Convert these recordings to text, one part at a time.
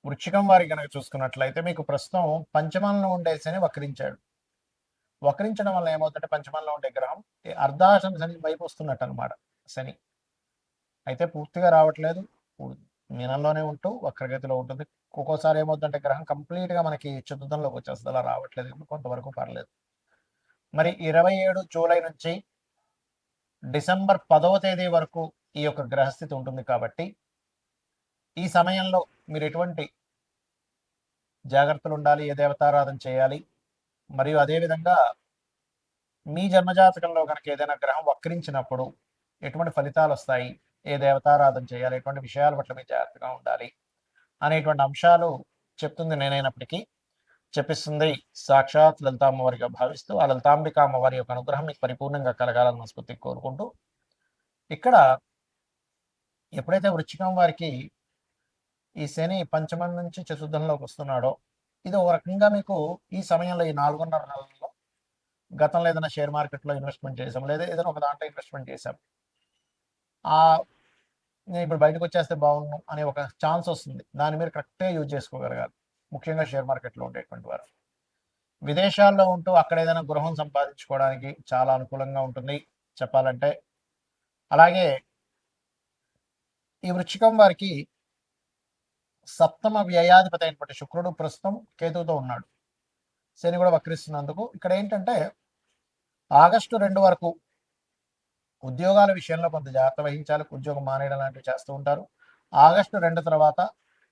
వృశ్చికం వారి గనక చూసుకున్నట్లయితే మీకు ప్రస్తుతం పంచమంలో ఉండే శని వక్రించాడు. వక్రించడం వల్ల ఏమవుతుందంటే పంచమంలో ఉండే గ్రహం అర్ధాష్టమ శని వైపు వస్తున్నట్టు అనమాట శని. అయితే పూర్తిగా రావట్లేదు, మీనంలోనే ఉంటూ వక్రగతిలో ఉంటుంది. ఒక్కోసారి ఏమవుతుందంటే గ్రహం కంప్లీట్గా మనకి చతుర్థంలోకి వచ్చేస్తుంది, అలా రావట్లేదు కాబట్టి కొంతవరకు పర్లేదు. మరి 27 జూలై నుంచి డిసెంబర్ 10వ తేదీ వరకు ఈ యొక్క గ్రహస్థితి ఉంటుంది కాబట్టి ఈ సమయంలో మీరు ఎటువంటి జాగ్రత్తలు ఉండాలి, ఏ దేవతారాధన చేయాలి, మరియు అదేవిధంగా మీ జన్మజాతకంలో కనుక ఏదైనా గ్రహం వక్రించినప్పుడు ఎటువంటి ఫలితాలు వస్తాయి, ఏ దేవతారాధన చేయాలి, ఎటువంటి విషయాల పట్ల మీరు జాగ్రత్తగా ఉండాలి అనేటువంటి అంశాలు చెప్తుంది నేనైనప్పటికీ చెప్పిస్తుంది సాక్షాత్ లలితా అమ్మవారిగా భావిస్తూ ఆ లలితాంబిక అమ్మవారి యొక్క అనుగ్రహం మీకు పరిపూర్ణంగా కలగాలని మనస్ఫూర్తిగా కోరుకుంటూ, ఇక్కడ ఎప్పుడైతే వృశ్చికం వారికి ఈ శని పంచమం నుంచి చతుర్థంలోకి వస్తున్నాడో ఇది ఒక రకంగా మీకు ఈ సమయంలో ఈ 4.5 నెలల్లో గతంలో ఏదైనా షేర్ మార్కెట్లో ఇన్వెస్ట్మెంట్ చేసాం, లేదా ఏదైనా ఒక దాంట్లో ఇన్వెస్ట్మెంట్ చేసాం, నేను ఇప్పుడు బయటకు వచ్చేస్తే బాగుండు అనే ఒక ఛాన్స్ వస్తుంది. దాన్ని మీరు కరెక్ట్గా యూజ్ చేసుకోగలగాలి, ముఖ్యంగా షేర్ మార్కెట్లో ఉండేటువంటి వారు. విదేశాల్లో ఉంటూ అక్కడ ఏదైనా గృహం సంపాదించుకోవడానికి చాలా అనుకూలంగా ఉంటుంది చెప్పాలంటే. అలాగే ఈ వృశ్చికం వారికి సప్తమ వ్యయాధిపతి అయినటువంటి శుక్రుడు ప్రస్తుతం కేతువుతో ఉన్నాడు, శని కూడా వక్రిస్తున్నందుకు ఇక్కడ ఏంటంటే ఆగస్టు 2 వరకు ఉద్యోగాల విషయంలో కొంత జాగ్రత్త వహించాలి, ఉద్యోగం మానేయడం లాంటివి చేస్తూ ఉంటారు. ఆగస్టు 2 తర్వాత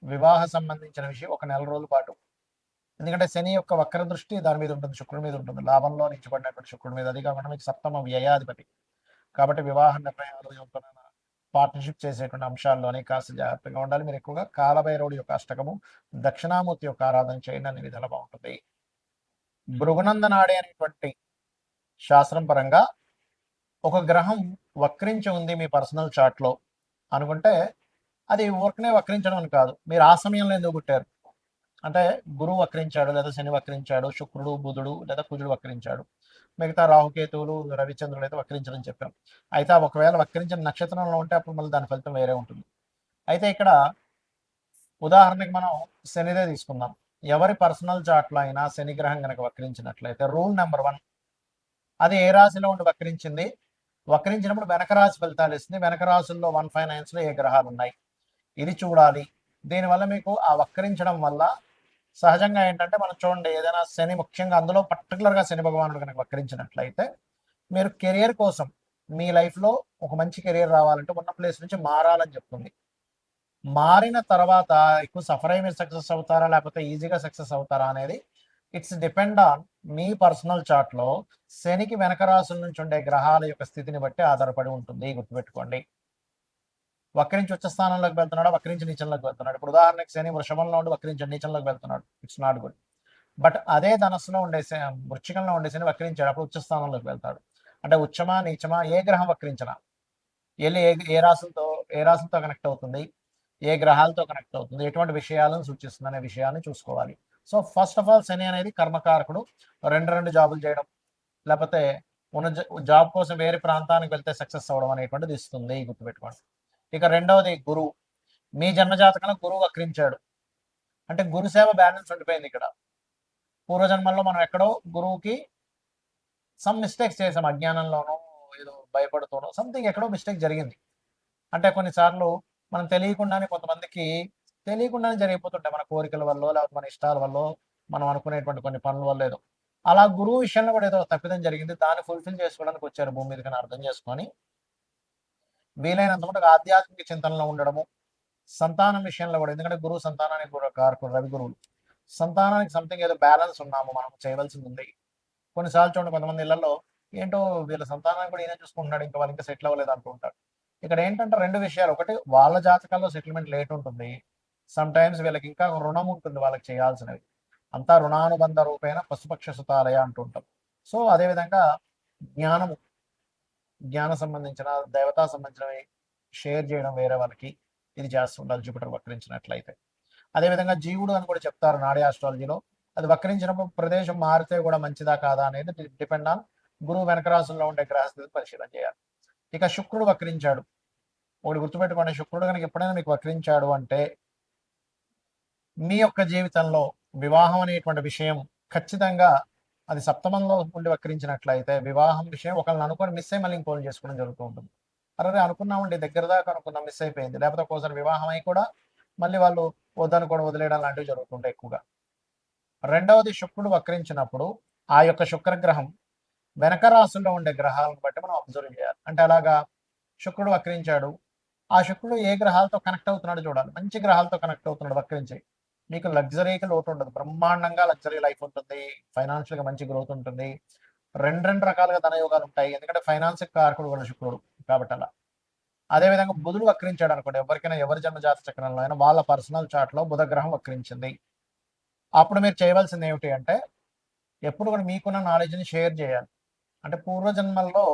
వివాహ సంబంధించిన విషయం ఒక నెల రోజుల పాటు, ఎందుకంటే శని యొక్క వక్ర దృష్టి దాని మీద ఉంటుంది, శుక్రుడి మీద ఉంటుంది, లాభంలో నుంచి పడినటువంటి శుక్రుడి మీద. అది కాకుండా మీకు సప్తమ వ్యయాధిపతి కాబట్టి వివాహ నిర్ణయాలు, ఎవరితోనైనా పార్ట్నర్షిప్ చేసేటువంటి అంశాల్లోనే కాస్త జాగ్రత్తగా ఉండాలి. మీరు ఎక్కువగా కాలభైరవుడి యొక్క అష్టకము, దక్షిణామూర్తి యొక్క ఆరాధన చేయండి, అనే విధాలు బాగుంటుంది. భృగునందనాడి అనేటువంటి శాస్త్రం పరంగా ఒక గ్రహం వక్రించి ఉంది మీ పర్సనల్ చార్ట్లో అనుకుంటే అది ఊరికనే వక్రించడం అని కాదు, మీరు ఆ సమయంలో ఎందుకు పుట్టారు అంటే గురువు వక్రించాడు, లేదా శని వక్రించాడు, శుక్రుడు బుధుడు లేదా కుజుడు వక్రించాడు, మిగతా రాహుకేతువులు రవిచంద్రుడు అయితే వక్రించడం చెప్పాం. అయితే ఒకవేళ వక్రించిన నక్షత్రంలో ఉంటే అప్పుడు మళ్ళీ దాని ఫలితం వేరే ఉంటుంది. అయితే ఇక్కడ ఉదాహరణకి మనం శనిదే తీసుకుందాం. ఎవరి పర్సనల్ చార్ట్లో అయినా శని గ్రహం కనుక వక్రించినట్లయితే రూల్ నెంబర్ 1, అది ఏ రాశిలో ఉండి వక్రించింది, వక్రించినప్పుడు వెనక రాశి ఫలితాలు ఇస్తుంది, వెనక రాశుల్లో 159లో ఏ గ్రహాలు ఉన్నాయి ఇది చూడాలి. దీనివల్ల మీకు ఆ వక్రించడం వల్ల సహజంగా ఏంటంటే మనం చూడండి, ఏదైనా శని ముఖ్యంగా అందులో పర్టికులర్గా శని భగవానుడు కనుక వక్రించినట్లయితే మీరు కెరియర్ కోసం మీ లైఫ్లో ఒక మంచి కెరియర్ రావాలంటే ఉన్న ప్లేస్ నుంచి మారాలని చెప్తుంది. మారిన తర్వాత ఎక్కువ సఫర్ అయ్యి మీరు సక్సెస్ అవుతారా లేకపోతే ఈజీగా సక్సెస్ అవుతారా అనేది ఇట్స్ డిపెండ్ ఆన్ మీ పర్సనల్ చార్ట్లో శనికి వెనక రాశుల నుంచి ఉండే గ్రహాల యొక్క స్థితిని బట్టి ఆధారపడి ఉంటుంది, గుర్తుపెట్టుకోండి. వక్రించి ఉచ్చ స్థానంలోకి వెళ్తున్నాడు, వక్రించి నీచంలోకి వెళ్తున్నాడు. ఇప్పుడు ఉదాహరణకి శని వృషభంలో ఉండి వక్రించి నీచంలోకి వెళ్తున్నాడు, ఇట్స్ నాట్ గుడ్. బట్ అదే ధనస్సులో ఉండే వృశ్చికంలో ఉండే శని వక్రించాడు, అప్పుడు ఉచ్చ స్థానంలోకి వెళ్తాడు. అంటే ఉచ్చమా నీచమా ఏ గ్రహం వక్రించినా వెళ్ళి ఏ రాశులతో కనెక్ట్ అవుతుంది, ఏ గ్రహాలతో కనెక్ట్ అవుతుంది, ఎటువంటి విషయాలను సూచిస్తుంది అనే విషయాన్ని చూసుకోవాలి. సో ఫస్ట్ ఆఫ్ ఆల్ శని అనేది కర్మకారకుడు. రెండు జాబులు చేయడం, లేకపోతే ఉన్న జాబ్ కోసం వేరే ప్రాంతానికి వెళ్తే సక్సెస్ అవ్వడం అనేటువంటిది ఇస్తుంది, గుర్తుపెట్టుకోండి. ఇక రెండవది గురువు. మీ జన్మజాతకంలో గురువు వక్రించాడు అంటే గురుసేవ బ్యాలెన్స్ ఉండిపోయింది. ఇక్కడ పూర్వజన్మల్లో మనం ఎక్కడో గురువుకి సమ్ మిస్టేక్స్ చేసాం, అజ్ఞానంలోనో ఏదో భయపడుతూనో సంథింగ్ ఎక్కడో మిస్టేక్ జరిగింది. అంటే కొన్నిసార్లు మనం తెలియకుండానే కొంతమందికి తెలియకుండానే జరిగిపోతుంటాయి, మన కోరికల వల్ల లేకపోతే మన ఇష్టాల వల్ల, మనం అనుకునేటువంటి కొన్ని పనుల వల్ల ఏదో అలా గురువు విషయంలో కూడా ఏదో తప్పిదం జరిగింది, దాన్ని ఫుల్ఫిల్ చేసుకోవడానికి వచ్చారు భూమి మీదకి అని అర్థం చేసుకొని వీలైనంత మటుకు ఆధ్యాత్మిక చింతనలో ఉండడము. సంతానం విషయంలో కూడా, ఎందుకంటే గురువు సంతానానికి కూడా కారకుడు, రవి గురువులు. సంతానానికి సంథింగ్ ఏదో బ్యాలెన్స్ ఉన్నాము మనం చేయవలసింది ఉంది. కొన్నిసార్లు చూడండి కొంతమంది ఇళ్లలో ఏంటో వీళ్ళ సంతానాన్ని కూడా ఈయన చూసుకుంటున్నాడు, ఇంకా వాళ్ళు ఇంకా సెటిల్ అవ్వలేదు అనుకుంటారు. ఇక్కడ ఏంటంటే రెండు విషయాలు, ఒకటి వాళ్ళ జాతకాల్లో సెటిల్మెంట్ లేట్ ఉంటుంది, సమ్ టైమ్స్ వీళ్ళకి ఇంకా రుణం ఉంటుంది వాళ్ళకి చేయాల్సినవి, అంతా రుణానుబంధ రూపేణ పశుపక్ష సుతాలయ అంటుంటాం. సో అదేవిధంగా జ్ఞానము, జ్ఞాన సంబంధించిన దేవతా సంబంధించినవి షేర్ చేయడం వేరే వాళ్ళకి ఇది చేస్తుండాలి జూపిటర్ వక్రించినట్లయితే. అదేవిధంగా జీవుడు అని కూడా చెప్తారు నాడీ ఆస్ట్రాలజీలో, అది వక్రించినప్పుడు ప్రదేశం మారితే కూడా మంచిదా కాదా అనేది డిపెండ్ ఆన్ గురువు వెనక రాశుల్లో ఉండే గ్రహస్థితి పరిశీలన చేయాలి. ఇక శుక్రుడు వక్రించాడు, ఒకటి గుర్తుపెట్టుకోండి, శుక్రుడు కనుక ఎప్పుడైనా మీకు వక్రించాడు అంటే మీ యొక్క జీవితంలో వివాహం అనేటువంటి విషయం ఖచ్చితంగా అది సప్తమంలో ఉండి వక్రించినట్లయితే వివాహం విషయం ఒకళ్ళని అనుకొని మిస్ అయ్యి మళ్ళీ ఇంకోళ్ళు చేసుకోవడం జరుగుతూ ఉంటుంది. అరే అనుకున్నామండి దగ్గర దాకా అనుకున్నాం మిస్ అయిపోయింది. లేకపోతే ఒక్కోసారి వివాహం అయి కూడా మళ్ళీ వాళ్ళు వద్దని కూడా వదిలేయడం లాంటివి జరుగుతుంటాయి ఎక్కువగా. రెండవది శుక్రుడు వక్రించినప్పుడు ఆ యొక్క శుక్రగ్రహం వెనక రాశుల్లో ఉండే గ్రహాలను బట్టి మనం అబ్జర్వ్ చేయాలి. అంటే అలాగా శుక్రుడు వక్రించాడు, ఆ శుక్రుడు ఏ గ్రహాలతో కనెక్ట్ అవుతున్నాడు చూడాలి. మంచి గ్రహాలతో కనెక్ట్ అవుతున్నాడు వక్రించి, మీకు లగ్జరీకి లోటు ఉండదు, బ్రహ్మాండంగా లగ్జరీ లైఫ్ ఉంటుంది, ఫైనాన్షియల్గా మంచి గ్రోత్ ఉంటుంది, రెండు రకాలుగా ధనయోగాలు ఉంటాయి. ఎందుకంటే ఫైనాన్స్ కారకుడు కూడా శుక్రుడు కాబట్టి అలా. అదేవిధంగా బుధుడు వక్రించాడు అనుకోండి, ఎవరికైనా ఎవరి జన్మ జాత చక్రంలో అయినా వాళ్ళ పర్సనల్ చార్ట్లో బుధ గ్రహం వక్రించింది, అప్పుడు మీరు చేయవలసింది ఏమిటి అంటే ఎప్పుడు కూడా మీకున్న నాలెడ్జ్ని షేర్ చేయాలి. అంటే పూర్వజన్మల్లో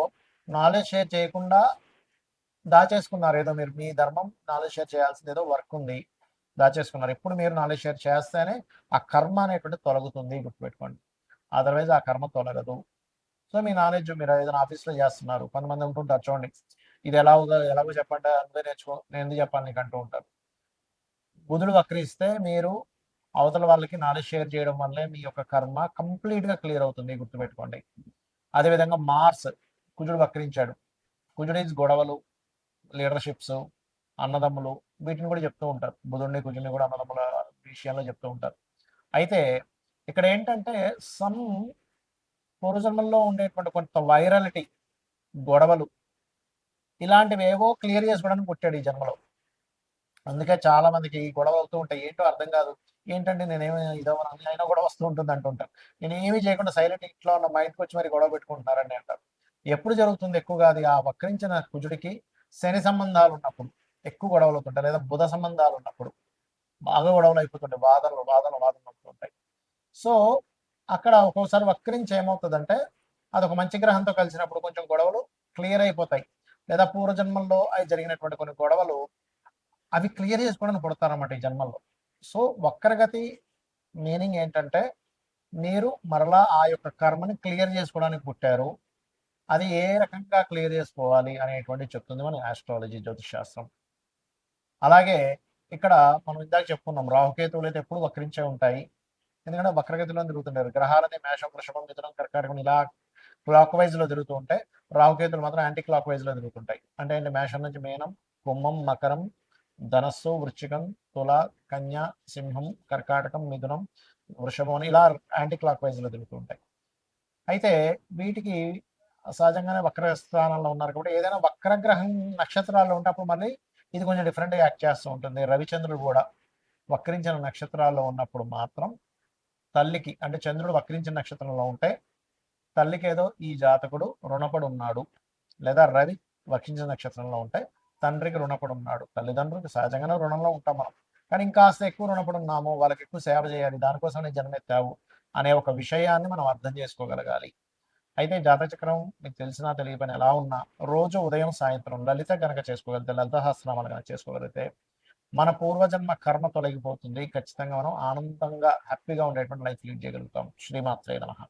నాలెడ్జ్ షేర్ చేయకుండా దాచేసుకున్నారు, ఏదో మీరు మీ ధర్మం నాలెడ్జ్ షేర్ చేయాల్సింది ఏదో వర్క్ ఉంది దాచేసుకున్నారు. ఇప్పుడు మీరు నాలెడ్జ్ షేర్ చేస్తేనే ఆ కర్మ అనేటువంటి తొలగుతుంది, గుర్తుపెట్టుకోండి. అదర్వైజ్ ఆ కర్మ తొలగదు. సో మీ నాలెడ్జ్ మీరు ఏదైనా ఆఫీస్లో చేస్తున్నారు, కొంతమంది ఉంటుంటారు చూడండి, ఇది ఎలాగో చెప్పండి అందరూ నేర్చుకో, నేను ఎందుకు చెప్పాలి నీకు అంటూ ఉంటారు. బుధుడు వక్రిస్తే మీరు అవతల వాళ్ళకి నాలెడ్జ్ షేర్ చేయడం వల్లే మీ యొక్క కర్మ కంప్లీట్గా క్లియర్ అవుతుంది, గుర్తుపెట్టుకోండి. అదేవిధంగా మార్స్, కుజుడు వక్రించాడు. కుజుడు ఈజ్ గొడవలు, లీడర్షిప్స్, అన్నదమ్ములు, వీటిని కూడా చెప్తూ ఉంటారు. బుధుడిని కుజుడిని కూడా అన్నదమ్ముల విషయంలో చెప్తూ ఉంటారు. అయితే ఇక్కడ ఏంటంటే సమ్ పూర్వజన్మల్లో ఉండేటువంటి కొంత వైరాలిటీ, గొడవలు, ఇలాంటివి ఏవో క్లియర్ చేసుకోవడానికి పుట్టాడు ఈ జన్మలో. అందుకే చాలా మందికి గొడవ అవుతూ ఉంటాయి, ఏంటో అర్థం కాదు. ఏంటంటే నేనేమి ఇదవని అయినా గొడవ వస్తూ ఉంటుంది అంటుంటారు. నేను ఏమీ చేయకుండా సైలెంట్ ఇంట్లో ఉన్న మైండ్కి వచ్చి మరి గొడవ పెట్టుకుంటున్నారని అంటారు. ఎప్పుడు జరుగుతుంది ఎక్కువగా అది? ఆ వక్రించిన కుజుడికి శని సంబంధాలు ఉన్నప్పుడు ఎక్కువ గొడవలు అవుతుంటాయి, లేదా బుధ సంబంధాలు ఉన్నప్పుడు బాగా గొడవలు అయిపోతుంటాయి, వాదనలు అవుతుంటాయి. సో అక్కడ ఒక్కోసారి వక్రించి ఏమవుతుందంటే అదొక మంచి గ్రహంతో కలిసినప్పుడు కొంచెం గొడవలు క్లియర్ అయిపోతాయి, లేదా పూర్వజన్మల్లో అవి జరిగినటువంటి కొన్ని గొడవలు అవి క్లియర్ చేసుకోవడానికి పుడతారన్నమాట ఈ జన్మల్లో. సో వక్రగతి మీనింగ్ ఏంటంటే మీరు మరలా ఆ యొక్క కర్మని క్లియర్ చేసుకోవడానికి పుట్టారు, అది ఏ రకంగా క్లియర్ చేసుకోవాలి అనేటువంటి చెప్తుంది మన ఆస్ట్రాలజీ, జ్యోతిష్ శాస్త్రం. అలాగే ఇక్కడ మనం ఇందాక చెప్పుకున్నాం, రాహుకేతువులు అయితే ఎప్పుడు వక్రించే ఉంటాయి, ఎందుకంటే వక్రగతిలో తిరుగుతుంటారు. గ్రహాలని మేషం, వృషభం, మిథునం, కర్కాటకం ఇలా క్లాక్ వైజ్ లో తిరుగుతూ ఉంటాయి, రాహుకేతులు మాత్రం యాంటీ క్లాక్ వైజ్ లో తిరుగుతుంటాయి. అంటే మేషం నుంచి మీనం, కుంభం, మకరం, ధనస్సు, వృశ్చికం, తుల, కన్య, సింహం, కర్కాటకం, మిథునం, వృషభం ఇలా యాంటీ క్లాక్ వైజ్ లో తిరుగుతూ ఉంటాయి. అయితే వీటికి సహజంగానే వక్ర స్థానంలో ఉన్నారు కాబట్టి ఏదైనా వక్రగ్రహం నక్షత్రాల్లో ఉంటే అప్పుడు మళ్ళీ ఇది కొంచెం డిఫరెంట్గా యాక్ట్ చేస్తూ ఉంటుంది. రవిచంద్రుడు కూడా వక్రించిన నక్షత్రాల్లో ఉన్నప్పుడు మాత్రం తల్లికి, అంటే చంద్రుడు వక్రించిన నక్షత్రంలో ఉంటే తల్లికి ఏదో ఈ జాతకుడు రుణపడి ఉన్నాడు, లేదా రవి వక్రించిన నక్షత్రంలో ఉంటే తండ్రికి రుణపడి ఉన్నాడు. తల్లిదండ్రులకు సహజంగానే రుణంలో ఉంటాం మనం, కానీ ఇంకాస్త ఎక్కువ రుణపడి ఉన్నాము, వాళ్ళకి ఎక్కువ సేవ చేయాలి, దానికోసం జన్మెత్తావు అనే ఒక విషయాన్ని మనం అర్థం చేసుకోగలగాలి. అయితే జాతచక్రం మీకు తెలిసినా తెలియని ఎలా ఉన్నా రోజు ఉదయం సాయంత్రం లలిత గనక చేసుకోగలిగితే, లలిత సహస్రనామాలు కనుక చేసుకోగలిగితే మన పూర్వజన్మ కర్మ తొలగిపోతుంది. ఖచ్చితంగా మనం ఆనందంగా హ్యాపీగా ఉండేటువంటి లైఫ్ లీడ్ చేయగలుగుతాం. శ్రీమాత్రే నమః.